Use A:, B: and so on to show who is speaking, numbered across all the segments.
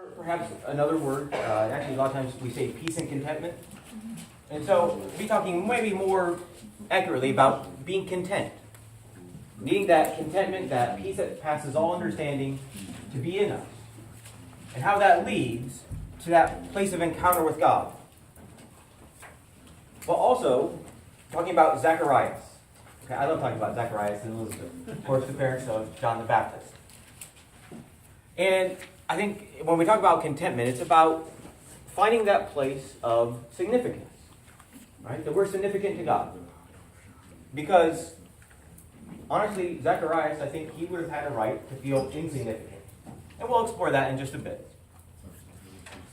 A: Or perhaps another word, actually a lot of times we say peace and contentment. And so we'll be talking maybe more accurately about being content. Needing that contentment, that peace that passes all understanding to be in us. And how that leads to that place of encounter with God. But also, talking about Zacharias. Okay, I love talking about Zacharias and Elizabeth. Of course, the parents of John the Baptist. And I think when we talk about contentment, it's about finding that place of significance. Right? That we're significant to God. Because, honestly, Zacharias, I think he would have had a right to feel insignificant. And we'll explore that in just a bit.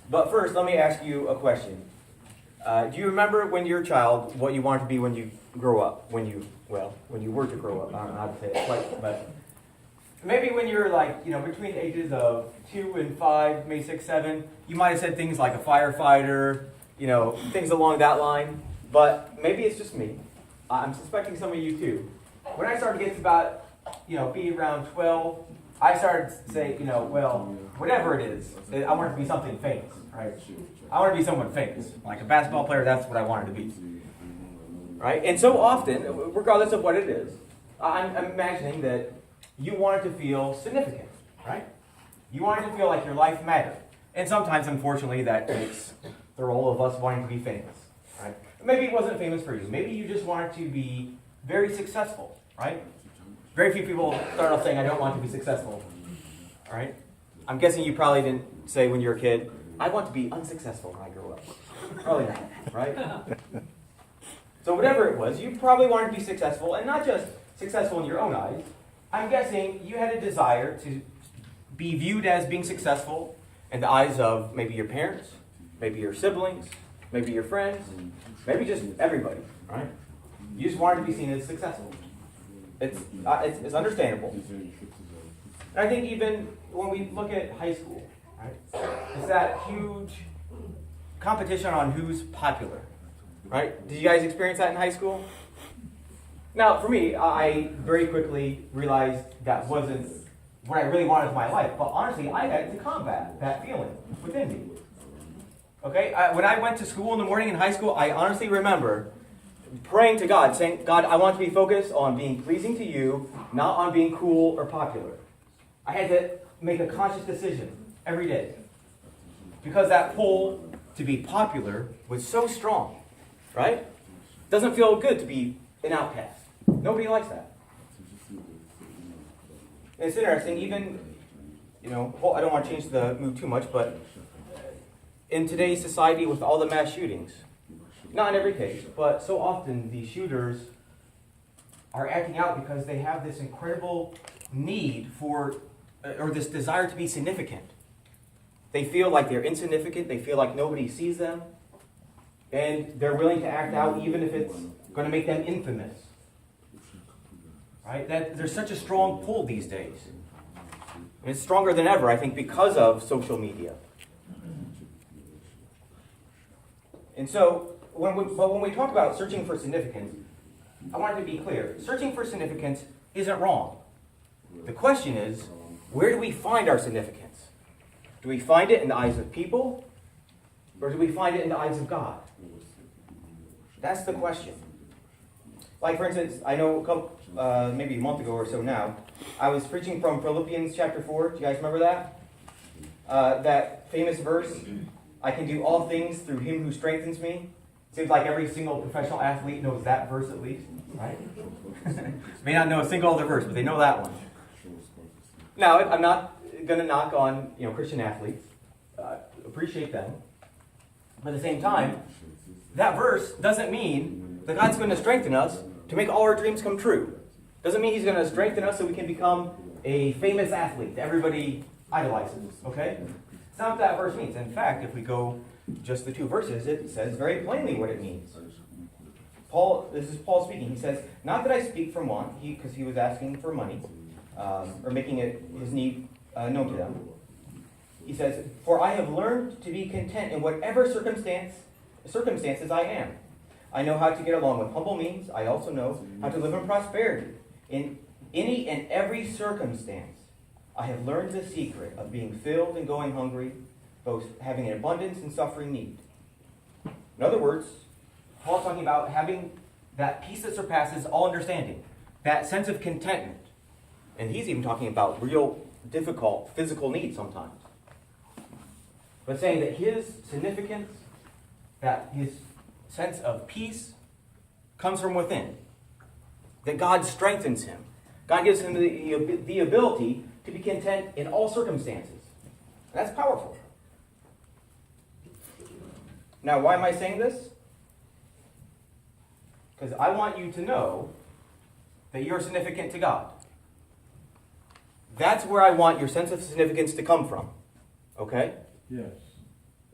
A: But first, let me ask you a question. Do you remember when you were a child what you wanted to be when you grow up? When you were to grow up. I don't know how to say it quite, but maybe when you were between the ages of 2 and 5, maybe 6, 7, you might have said things like a firefighter, things along that line. But maybe it's just me. I'm suspecting some of you too. When I started to get to about, be around 12, I started to say, whatever it is, I want it to be something famous, right? I want to be someone famous. Like a basketball player, that's what I wanted to be. Right? And so often, regardless of what it is, I'm imagining that you wanted to feel significant, right? You wanted to feel like your life mattered. And sometimes, unfortunately, that takes the role of us wanting to be famous, right? Maybe it wasn't famous for you. Maybe you just wanted to be very successful, right? Very few people start off saying, I don't want to be successful, all right? I'm guessing you probably didn't say when you were a kid, I want to be unsuccessful when I grow up. Probably not, right? So whatever it was, you probably wanted to be successful, and not just successful in your own eyes. I'm guessing you had a desire to be viewed as being successful in the eyes of maybe your parents, maybe your siblings, maybe your friends, maybe just everybody, right? You just wanted to be seen as successful. It's understandable. And I think even when we look at high school, right, it's that huge competition on who's popular, right? Did you guys experience that in high school? Now, for me, I very quickly realized that wasn't what I really wanted in my life. But honestly, I had to combat that feeling within me. Okay? When I went to school in the morning in high school, I honestly remember praying to God, saying, God, I want to be focused on being pleasing to you, not on being cool or popular. I had to make a conscious decision every day. Because that pull to be popular was so strong, right? Doesn't feel good to be an outcast. Nobody likes that. And it's interesting, even, I don't want to change the mood too much, but in today's society with all the mass shootings, not in every case, but so often the shooters are acting out because they have this incredible need for, or this desire to be significant. They feel like they're insignificant, they feel like nobody sees them, and they're willing to act out even if it's going to make them infamous. Right? There's such a strong pull these days. And it's stronger than ever, I think, because of social media. And so, when we talk about searching for significance, I want it to be clear. Searching for significance isn't wrong. The question is, where do we find our significance? Do we find it in the eyes of people? Or do we find it in the eyes of God? That's the question. Like, for instance, I know maybe a month ago or so now, I was preaching from Philippians chapter 4. Do you guys remember that? That famous verse, I can do all things through him who strengthens me. Seems like every single professional athlete knows that verse at least, right? May not know a single other verse, but they know that one. Now, I'm not going to knock on Christian athletes. Appreciate them. But at the same time, that verse doesn't mean that God's going to strengthen us to make all our dreams come true. Doesn't mean he's going to strengthen us so we can become a famous athlete that everybody idolizes, okay? It's not what that verse means. In fact, if we go just the 2 verses, it says very plainly what it means. This is Paul speaking. He says, not that I speak from want, because he was asking for money, or making his need known to them. He says, for I have learned to be content in whatever circumstances I am. I know how to get along with humble means. I also know how to live in prosperity. In any and every circumstance, I have learned the secret of being filled and going hungry, both having an abundance and suffering need. In other words, Paul's talking about having that peace that surpasses all understanding, that sense of contentment. And he's even talking about real difficult physical needs sometimes. But saying that his significance, that his sense of peace comes from within. That God strengthens him. God gives him the ability to be content in all circumstances. And that's powerful. Now, why am I saying this? Because I want you to know that you're significant to God. That's where I want your sense of significance to come from. Okay?
B: Yes.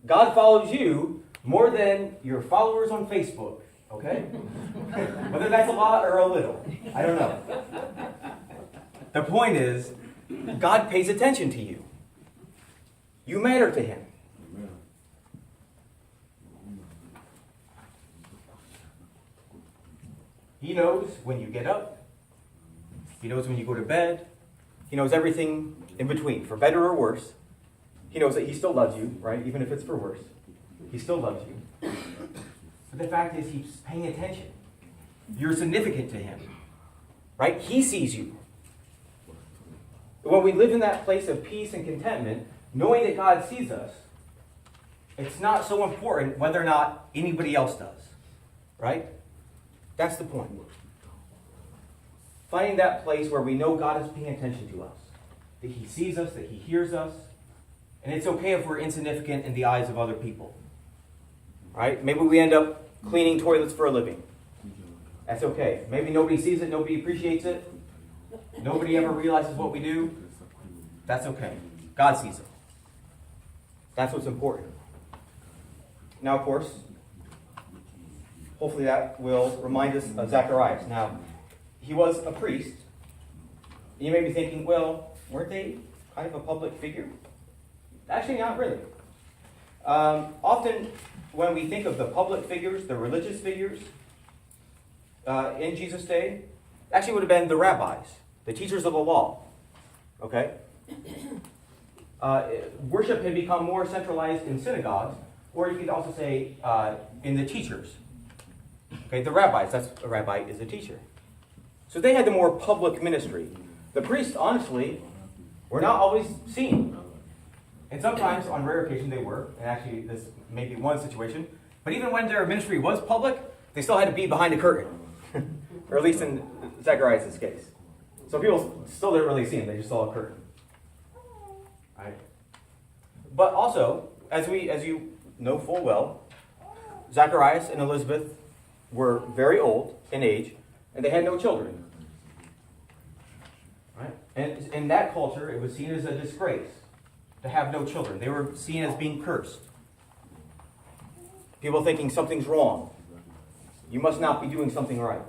A: God follows you more than your followers on Facebook. Okay? Whether that's a lot or a little. I don't know. The point is, God pays attention to you. You matter to him. He knows when you get up. He knows when you go to bed. He knows everything in between, for better or worse. He knows that he still loves you, right? Even if it's for worse. He still loves you. But the fact is, he's paying attention. You're significant to him, right? He sees you. When we live in that place of peace and contentment, knowing that God sees us, it's not so important whether or not anybody else does, right? That's the point. Finding that place where we know God is paying attention to us, that he sees us, that he hears us, and it's okay if we're insignificant in the eyes of other people, right? Maybe we end up cleaning toilets for a living. That's okay. Maybe nobody sees it, nobody appreciates it, nobody ever realizes what we do. That's okay. God sees it. That's what's important. Now, of course, hopefully that will remind us of Zacharias. Now, he was a priest. You may be thinking, well, weren't they kind of a public figure? Actually, not really. Often, when we think of the public figures, the religious figures in Jesus' day, actually would have been the rabbis, the teachers of the law. Okay? Worship had become more centralized in synagogues, or you could also say in the teachers. Okay, the rabbis, a rabbi is a teacher. So they had the more public ministry. The priests, honestly, were not always seen. And sometimes, on rare occasion, they were. And actually, this may be one situation. But even when their ministry was public, they still had to be behind a curtain. Or at least in Zacharias' case. So people still didn't really see him. They just saw a curtain. Right? But also, as you know full well, Zacharias and Elizabeth were very old in age, and they had no children. Right? And in that culture, it was seen as a disgrace to have no children. They were seen as being cursed. People thinking something's wrong. You must not be doing something right.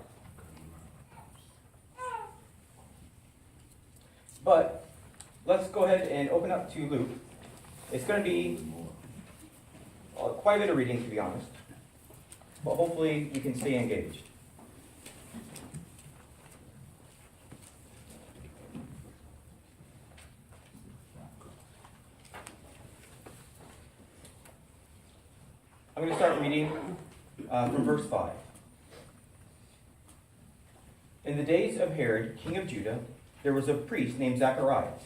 A: But let's go ahead and open up to Luke. It's going to be quite a bit of reading, to be honest. But hopefully you can stay engaged. I'm going to start reading from verse 5. In the days of Herod, king of Judah, there was a priest named Zacharias,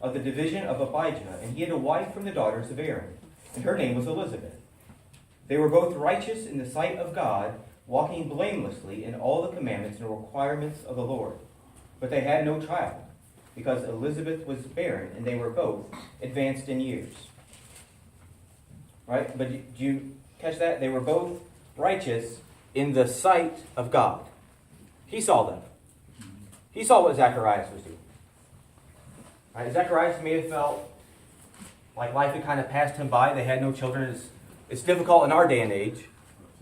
A: of the division of Abijah, and he had a wife from the daughters of Aaron, and her name was Elizabeth. They were both righteous in the sight of God, walking blamelessly in all the commandments and requirements of the Lord. But they had no child, because Elizabeth was barren, and they were both advanced in years. Right? But do you catch that? They were both righteous in the sight of God. He saw them. He saw what Zacharias was doing. Right? Zacharias may have felt like life had kind of passed him by. They had no children. It's difficult in our day and age,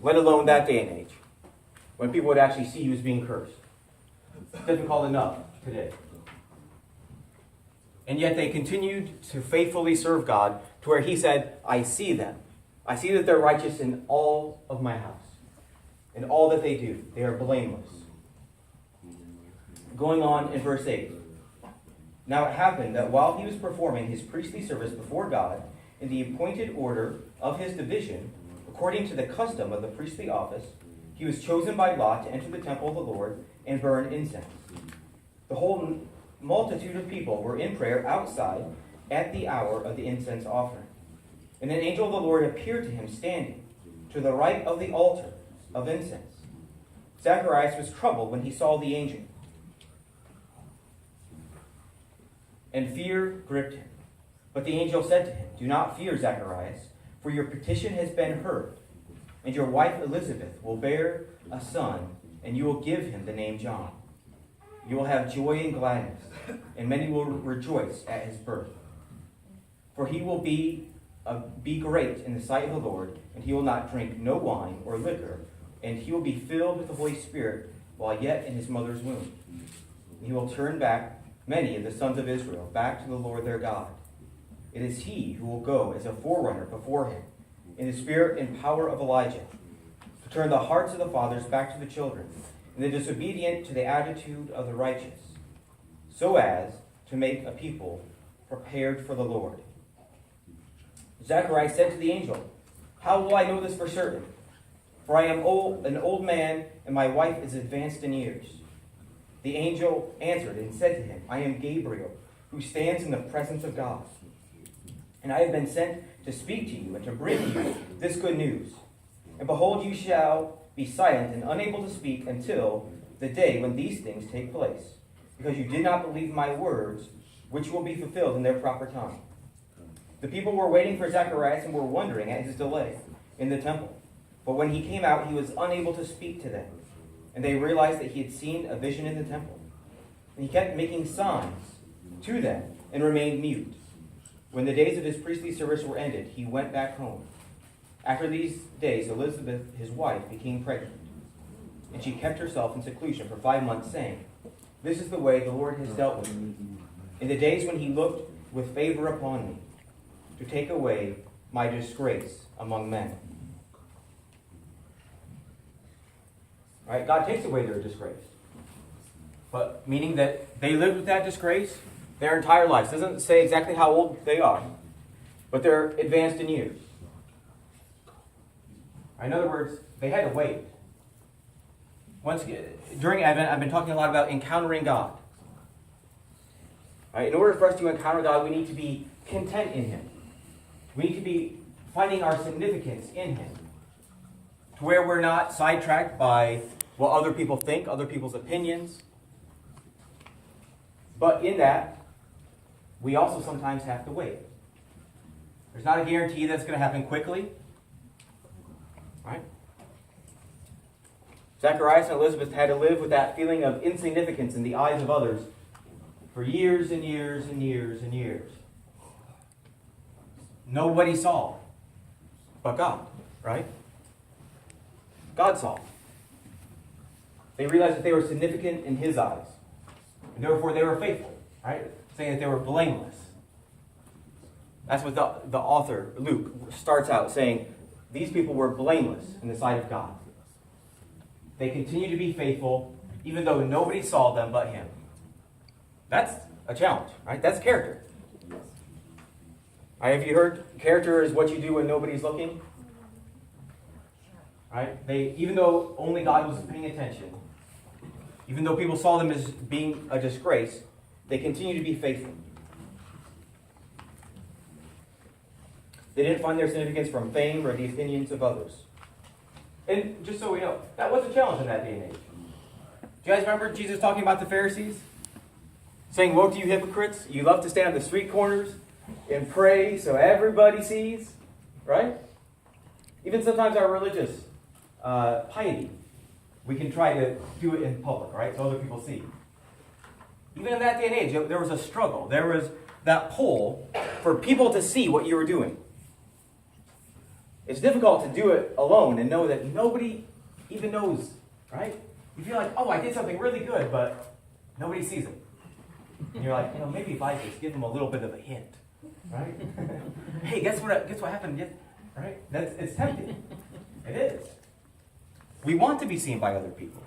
A: let alone that day and age, when people would actually see you as being cursed. It's difficult enough today. And yet they continued to faithfully serve God to where he said, I see them. I see that they're righteous in all of my house. In all that they do. They are blameless. Going on in verse 8. Now it happened that while he was performing his priestly service before God, in the appointed order of his division, according to the custom of the priestly office, he was chosen by lot to enter the temple of the Lord and burn incense. The whole multitude of people were in prayer outside at the hour of the incense offering. And an angel of the Lord appeared to him standing to the right of the altar of incense. Zacharias was troubled when he saw the angel, and fear gripped him. But the angel said to him, "Do not fear, Zacharias, for your petition has been heard, and your wife Elizabeth will bear a son, and you will give him the name John. You will have joy and gladness, and many will rejoice at his birth. For he will be great in the sight of the Lord, and he will not drink no wine or liquor, and he will be filled with the Holy Spirit while yet in his mother's womb. And he will turn back many of the sons of Israel back to the Lord their God. It is he who will go as a forerunner before him, in the spirit and power of Elijah, to turn the hearts of the fathers back to the children, and the disobedient to the attitude of the righteous, so as to make a people prepared for the Lord." Zacharias said to the angel, "How will I know this for certain? For I am an old man, and my wife is advanced in years." The angel answered and said to him, "I am Gabriel, who stands in the presence of God. And I have been sent to speak to you and to bring you this good news. And behold, you shall be silent and unable to speak until the day when these things take place, because you did not believe my words, which will be fulfilled in their proper time." The people were waiting for Zacharias and were wondering at his delay in the temple. But when he came out, he was unable to speak to them. And they realized that he had seen a vision in the temple. And he kept making signs to them and remained mute. When the days of his priestly service were ended, he went back home. After these days, Elizabeth, his wife, became pregnant. And she kept herself in seclusion for 5 months, saying, "This is the way the Lord has dealt with me in the days when he looked with favor upon me, to take away my disgrace among men." All right, God takes away their disgrace. But meaning that they lived with that disgrace their entire lives. It doesn't say exactly how old they are, but they're advanced in years. In other words, they had to wait. During Advent, I've been talking a lot about encountering God. In order for us to encounter God, we need to be content in him. We need to be finding our significance in him, to where we're not sidetracked by what other people think, other people's opinions. But in that, we also sometimes have to wait. There's not a guarantee that's going to happen quickly. Right? Zacharias and Elizabeth had to live with that feeling of insignificance in the eyes of others for years and years and years and years. Nobody saw but God, right? God saw. They realized that they were significant in his eyes. And therefore they were faithful, right? Saying that they were blameless. That's what the author, Luke, starts out saying. These people were blameless in the sight of God. They continued to be faithful, even though nobody saw them but him. That's a challenge, right? That's character. Have you heard character is what you do when nobody's looking? Right? Even though only God was paying attention, even though people saw them as being a disgrace, they continue to be faithful. They didn't find their significance from fame or the opinions of others. And just so we know, that was a challenge in that day and age. Do you guys remember Jesus talking about the Pharisees? Saying, "Woe to you hypocrites, you love to stand on the street corners and pray so everybody sees." Right? Even sometimes our religious piety, we can try to do it in public, right? So other people see. Even in that day and age, there was a struggle. There was that pull for people to see what you were doing. It's difficult to do it alone and know that nobody even knows, right? You feel like, oh, I did something really good, but nobody sees it. And you're like, maybe if I just give them a little bit of a hint, right? Hey, guess what happened? Right? It's tempting. It is. We want to be seen by other people.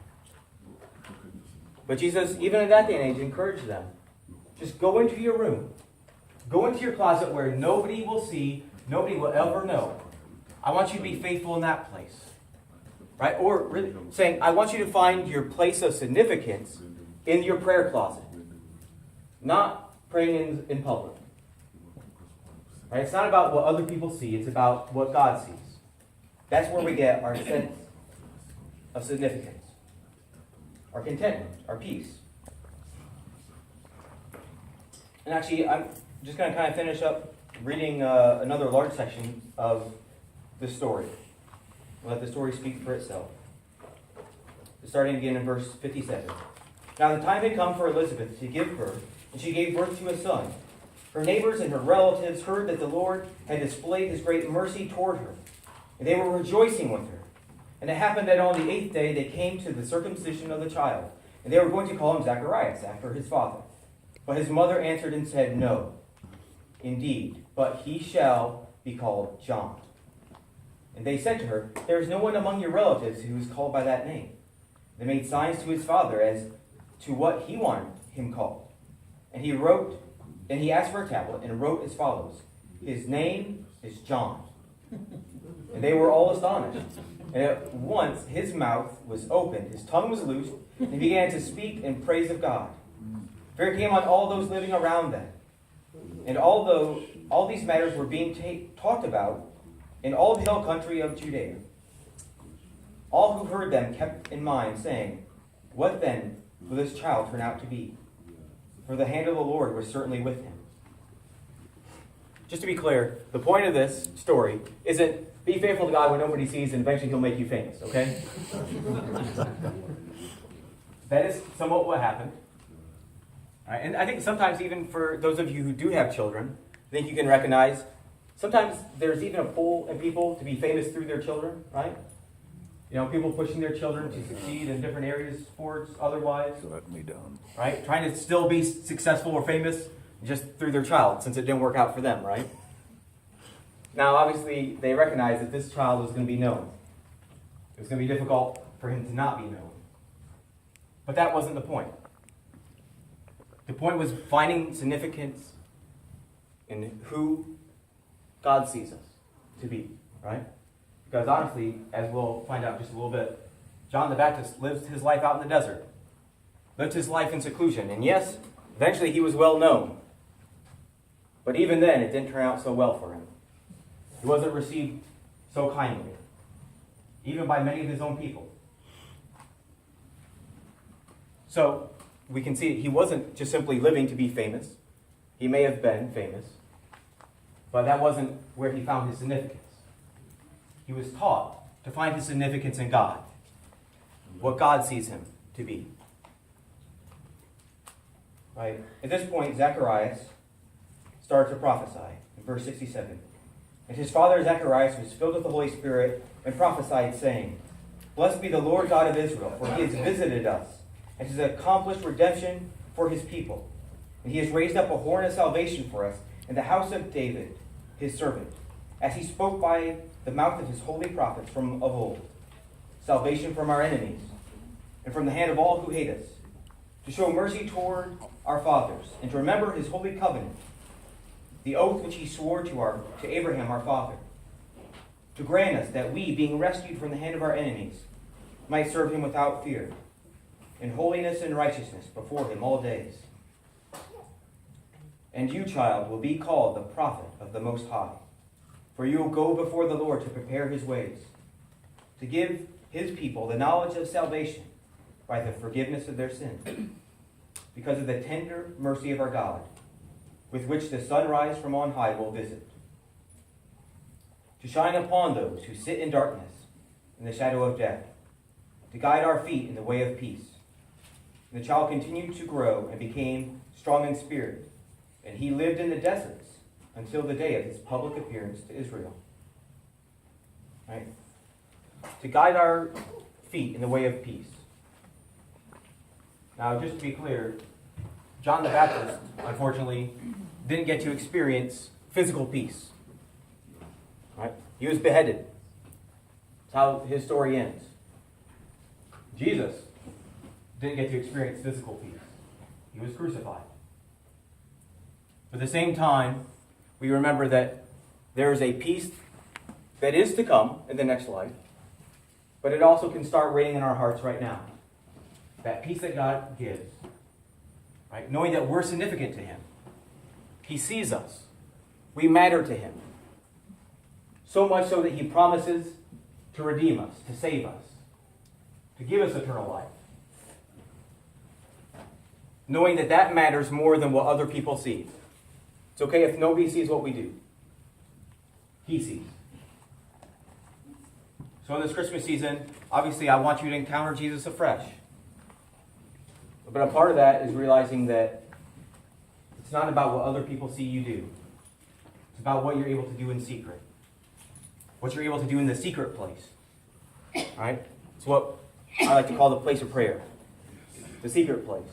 A: But Jesus, even in that day and age, encouraged them. Just go into your room. Go into your closet where nobody will see nobody will ever know. I want you to be faithful in that place. Right? Or really saying, I want you to find your place of significance in your prayer closet. Not praying in public. Right? It's not about what other people see. It's about what God sees. That's where we get our sense of significance. Our contentment. Our peace. And actually, I'm just going to kind of finish up reading another large section of the story. Let the story speak for itself. Starting again in verse 57. Now the time had come for Elizabeth to give birth, and she gave birth to a son. Her neighbors and her relatives heard that the Lord had displayed his great mercy toward her, and they were rejoicing with her. And it happened that on the 8th day they came to the circumcision of the child, and they were going to call him Zacharias, after his father. But his mother answered and said, No, indeed, but he shall be called John. And they said to her, There is no one among your relatives who is called by that name. They made signs to his father as to what he wanted him called. And he asked for a tablet and wrote as follows, His name is John. And they were all astonished. And at once his mouth was opened, his tongue was loosed, and he began to speak in praise of God. Fear came on all those living around them. And although all these matters were being talked about in all the hill country of Judea, all who heard them kept in mind, saying, What then will this child turn out to be? For the hand of the Lord was certainly with him. Just to be clear, the point of this story isn't be faithful to God when nobody sees and eventually he'll make you famous, okay? That is somewhat what happened. Right, and I think sometimes even for those of you who do have children, I think you can recognize sometimes there's even a pull in people to be famous through their children, right? You know, people pushing their children to succeed in different areas, sports, otherwise.
B: Let me down.
A: Right? Trying to still be successful or famous just through their child, since it didn't work out for them, right? Now, obviously, they recognize that this child was going to be known. It was going to be difficult for him to not be known. But that wasn't the point. The point was finding significance in who God sees us to be, right? Because honestly, as we'll find out in just a little bit, John the Baptist lived his life out in the desert. Lived his life in seclusion. And yes, eventually he was well known. But even then, it didn't turn out so well for him. He wasn't received so kindly, even by many of his own people. So, we can see he wasn't just simply living to be famous. He may have been famous, but that wasn't where he found his significance. He was taught to find his significance in God, what God sees him to be. Right? At this point, Zacharias starts to prophesy in verse 67. And his father Zacharias was filled with the Holy Spirit and prophesied, saying, Blessed be the Lord God of Israel, for he has visited us, and has accomplished redemption for his people. And he has raised up a horn of salvation for us in the house of David, his servant, as he spoke by the mouth of his holy prophets from of old, salvation from our enemies, and from the hand of all who hate us, to show mercy toward our fathers, and to remember his holy covenant, the oath which he swore to Abraham our father, to grant us that we, being rescued from the hand of our enemies, might serve him without fear, in holiness and righteousness before him all days. And you, child, will be called the prophet of the Most High, for you will go before the Lord to prepare his ways, to give his people the knowledge of salvation by the forgiveness of their sins, because of the tender mercy of our God, with which the sunrise from on high will visit, to shine upon those who sit in darkness, in the shadow of death, to guide our feet in the way of peace. And the child continued to grow and became strong in spirit, and he lived in the deserts until the day of his public appearance to Israel. Right? To guide our feet in the way of peace. Now, just to be clear, John the Baptist, unfortunately, didn't get to experience physical peace. Right? He was beheaded. That's how his story ends. Jesus didn't get to experience physical peace. He was crucified. But at the same time, we remember that There is a peace that is to come in the next life, but it also can start reigning in our hearts right now. That peace that God gives, right? Knowing that we're significant to Him. He sees us. We matter to Him. So much so that He promises to redeem us, to save us, to give us eternal life. Knowing that that matters more than what other people see. It's okay if nobody sees what we do. He sees. So in this Christmas season, obviously I want you to encounter Jesus afresh. But a part of that is realizing that it's not about what other people see you do. It's about what you're able to do in secret. What you're able to do in the secret place. All right? It's what I like to call the place of prayer. The secret place.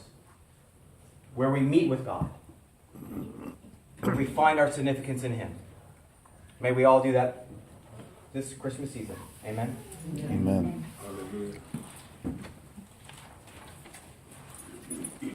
A: Where we meet with God. Where we find our significance in Him. May we all do that this Christmas season. Amen?
B: Amen.